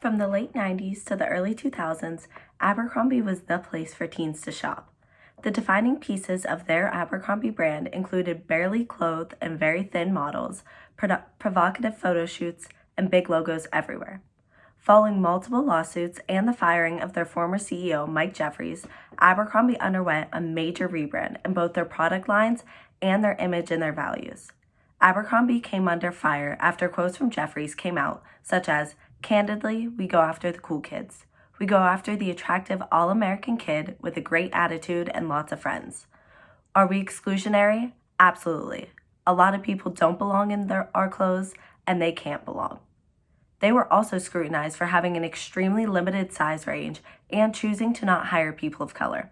From the late 90s to the early 2000s, Abercrombie was the place for teens to shop. The defining pieces of their Abercrombie brand included barely clothed and very thin models, provocative photo shoots, and big logos everywhere. Following multiple lawsuits and the firing of their former CEO, Mike Jeffries, Abercrombie underwent a major rebrand in both their product lines and their image and their values. Abercrombie came under fire after quotes from Jeffries came out, such as, "Candidly, we go after the cool kids. We go after the attractive all-American kid with a great attitude and lots of friends. Are we exclusionary? Absolutely. A lot of people don't belong in our clothes, and they can't belong." They were also scrutinized for having an extremely limited size range and choosing to not hire people of color.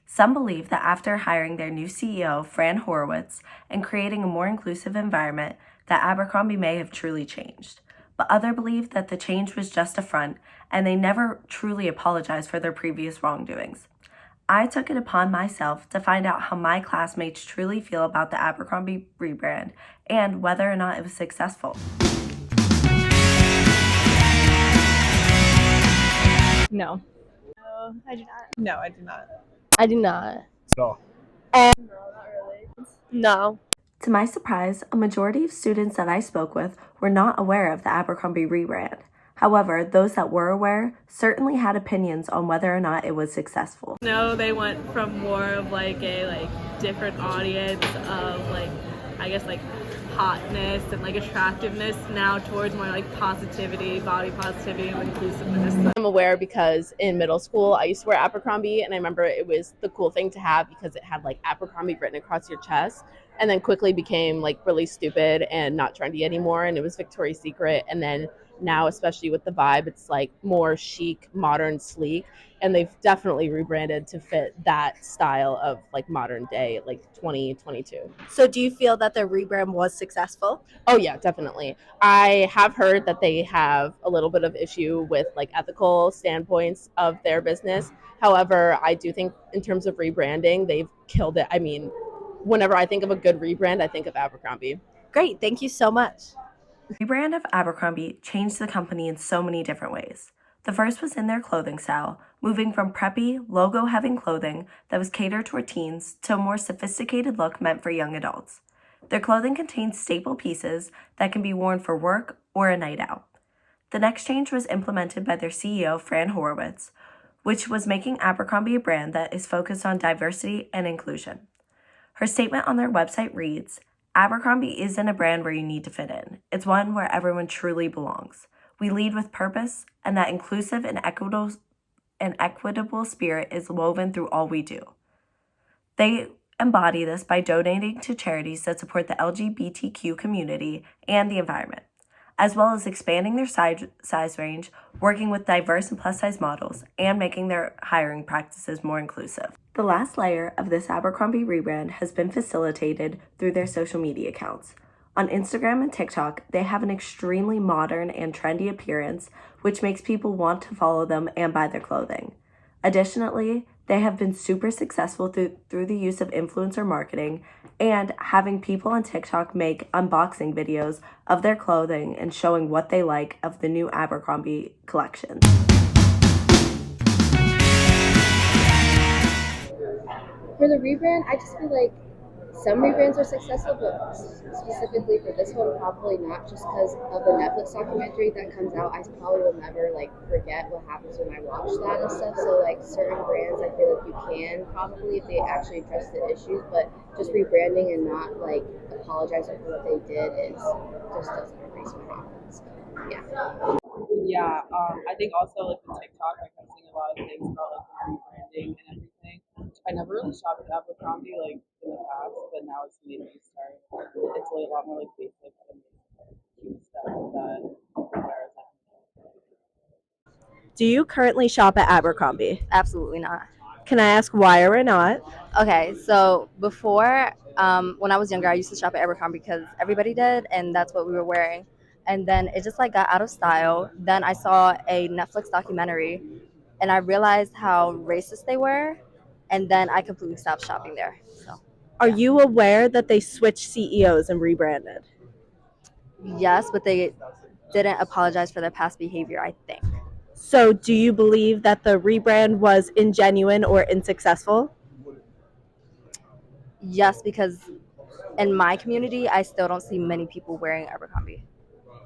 Some believe that after hiring their new CEO, Fran Horowitz, and creating a more inclusive environment, that Abercrombie may have truly changed. But others believe that the change was just a front, and they never truly apologized for their previous wrongdoings. I took it upon myself to find out how my classmates truly feel about the Abercrombie rebrand and whether or not it was successful. No. No, I do not. No, I do not. I do not. No. No, not really. No. To my surprise, a majority of students that I spoke with were not aware of the Abercrombie rebrand. However, those that were aware certainly had opinions on whether or not it was successful. No, they went from more of like a different audience of I guess hotness and attractiveness now towards more positivity, body positivity and inclusiveness. I'm aware because in middle school I used to wear Abercrombie, and I remember it was the cool thing to have because it had Abercrombie written across your chest, and then quickly became really stupid and not trendy anymore, and it was Victoria's Secret. And then now, especially with the vibe, it's more chic, modern, sleek, and they've definitely rebranded to fit that style of modern day 2022. So do you feel that the rebrand was successful? Oh yeah, definitely. I have heard that they have a little bit of issue with ethical standpoints of their business. However, I do think in terms of rebranding, they've killed it. I mean, whenever I think of a good rebrand, I think of Abercrombie. Great, thank you so much. The rebrand of Abercrombie changed the company in so many different ways. The first was in their clothing style, moving from preppy, logo-having clothing that was catered toward teens to a more sophisticated look meant for young adults. Their clothing contains staple pieces that can be worn for work or a night out. The next change was implemented by their CEO, Fran Horowitz, which was making Abercrombie a brand that is focused on diversity and inclusion. Her statement on their website reads, "Abercrombie isn't a brand where you need to fit in. It's one where everyone truly belongs. We lead with purpose, and that inclusive and equitable spirit is woven through all we do." They embody this by donating to charities that support the LGBTQ community and the environment, as well as expanding their size range, working with diverse and plus-size models, and making their hiring practices more inclusive. The last layer of this Abercrombie rebrand has been facilitated through their social media accounts. On Instagram and TikTok, they have an extremely modern and trendy appearance, which makes people want to follow them and buy their clothing. Additionally, they have been super successful through the use of influencer marketing and having people on TikTok make unboxing videos of their clothing and showing what they like of the new Abercrombie collections. For the rebrand, I just feel like some rebrands are successful, but specifically for this one, probably not, just because of the Netflix documentary that comes out. I probably will never forget what happens when I watch that and stuff. So certain brands, I feel like you can probably if they actually address the issues, but just rebranding and not apologizing for what they did just doesn't erase what happened. So yeah. Yeah, I think also with TikTok, I'm seeing a lot of things about rebranding and everything. I never really shopped at Abercrombie in the past, but now it's made me start. It's a lot more basic and cute stuff that wears. Do you currently shop at Abercrombie? Absolutely not. Can I ask why or not? Okay, so before, when I was younger, I used to shop at Abercrombie because everybody did, and that's what we were wearing. And then it just got out of style. Then I saw a Netflix documentary, and I realized how racist they were, and then I completely stopped shopping there. So, Are you aware that they switched CEOs and rebranded? yes, but they didn't apologize for their past behavior, I think. So, do you believe that the rebrand was ingenuine or unsuccessful? Yes, because in my community, I still don't see many people wearing Abercrombie.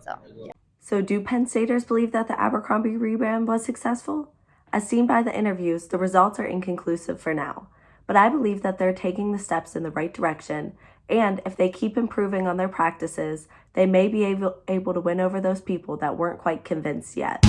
So, yeah. So, do Penn Staters believe that the Abercrombie rebrand was successful? As seen by the interviews, the results are inconclusive for now, but I believe that they're taking the steps in the right direction, and if they keep improving on their practices, they may be able to win over those people that weren't quite convinced yet.